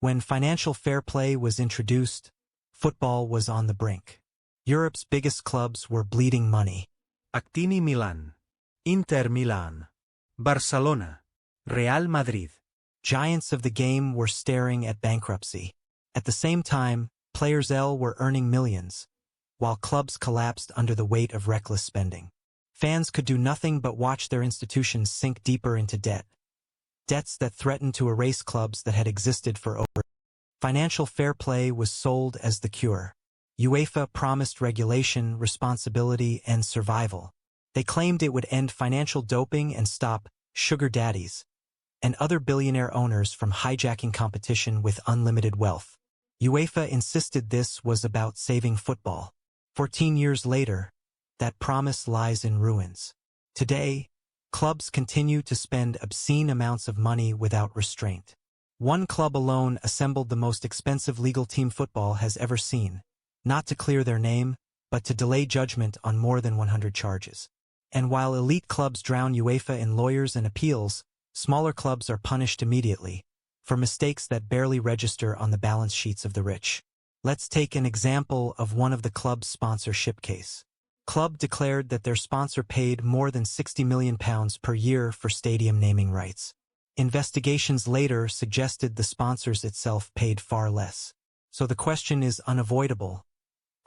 When financial fair play was introduced, football was on the brink. Europe's biggest clubs were bleeding money. AC Milan, Inter Milan, Barcelona, Real Madrid. Giants of the game were staring at bankruptcy. At the same time, players were earning millions, while clubs collapsed under the weight of reckless spending. Fans could do nothing but watch their institutions sink deeper into debt. Debts that threatened to erase clubs that had existed for over. Financial fair play was sold as the cure. UEFA promised regulation, responsibility, and survival. They claimed it would end financial doping and stop sugar daddies and other billionaire owners from hijacking competition with unlimited wealth. UEFA insisted this was about saving football. 14 years later, that promise lies in ruins. Today, clubs continue to spend obscene amounts of money without restraint. One club alone assembled the most expensive legal team football has ever seen, not to clear their name, but to delay judgment on more than 100 charges. And while elite clubs drown UEFA in lawyers and appeals, smaller clubs are punished immediately for mistakes that barely register on the balance sheets of the rich. Let's take an example of one of the club's sponsorship case. Club declared that their sponsor paid more than £60 million per year for stadium naming rights. Investigations later suggested the sponsors itself paid far less. So the question is unavoidable.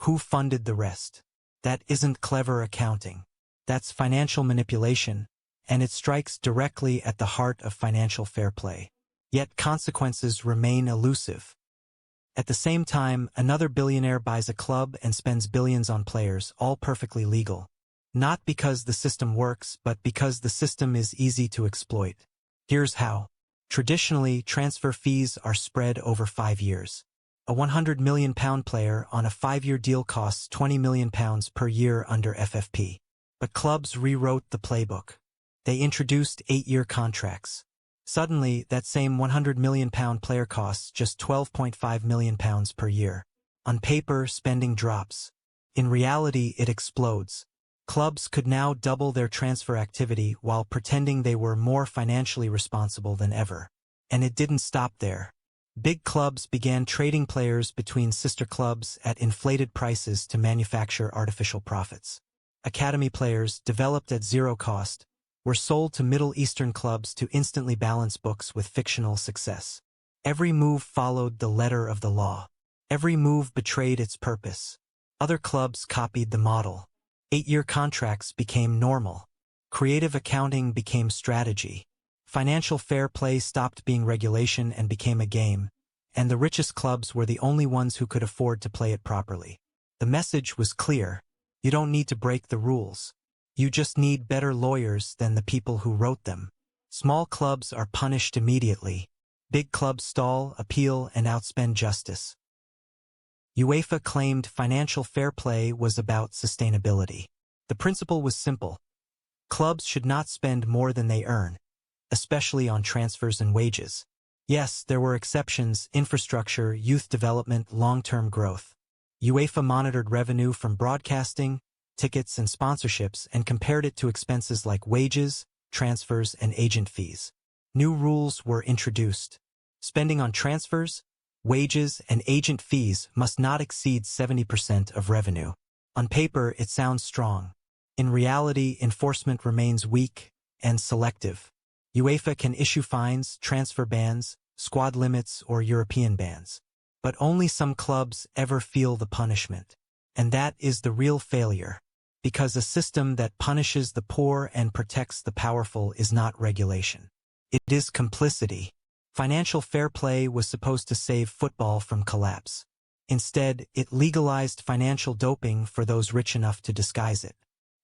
Who funded the rest? That isn't clever accounting. That's financial manipulation, and it strikes directly at the heart of financial fair play. Yet consequences remain elusive. At the same time, another billionaire buys a club and spends billions on players, all perfectly legal. Not because the system works, but because the system is easy to exploit. Here's how. Traditionally, transfer fees are spread over 5 years. A £100 million player on a 5-year deal costs £20 million per year under FFP. But clubs rewrote the playbook. They introduced 8-year contracts. Suddenly, that same £100 million player costs just £12.5 million per year. On paper, spending drops. In reality, it explodes. Clubs could now double their transfer activity while pretending they were more financially responsible than ever. And it didn't stop there. Big clubs began trading players between sister clubs at inflated prices to manufacture artificial profits. Academy players, developed at zero cost, were sold to Middle Eastern clubs to instantly balance books with fictional success. Every move followed the letter of the law. Every move betrayed its purpose. Other clubs copied the model. 8-year contracts became normal. Creative accounting became strategy. Financial fair play stopped being regulation and became a game, and the richest clubs were the only ones who could afford to play it properly. The message was clear. You don't need to break the rules. You just need better lawyers than the people who wrote them. Small clubs are punished immediately. Big clubs stall, appeal, and outspend justice. UEFA claimed financial fair play was about sustainability. The principle was simple. Clubs should not spend more than they earn, especially on transfers and wages. Yes, there were exceptions: infrastructure, youth development, long-term growth. UEFA monitored revenue from broadcasting, tickets, and sponsorships and compared it to expenses like wages, transfers, and agent fees. New rules were introduced. Spending on transfers, wages, and agent fees must not exceed 70% of revenue. On paper, it sounds strong. In reality, enforcement remains weak and selective. UEFA can issue fines, transfer bans, squad limits, or European bans. But only some clubs ever feel the punishment. And that is the real failure. Because a system that punishes the poor and protects the powerful is not regulation. It is complicity. Financial fair play was supposed to save football from collapse. Instead, it legalized financial doping for those rich enough to disguise it.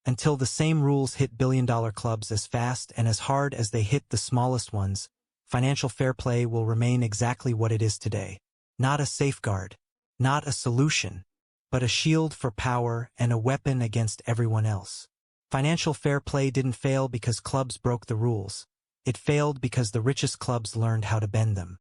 Until the same rules hit billion-dollar clubs as fast and as hard as they hit the smallest ones, financial fair play will remain exactly what it is today. Not a safeguard, not a solution, but a shield for power and a weapon against everyone else. Financial fair play didn't fail because clubs broke the rules. It failed because the richest clubs learned how to bend them.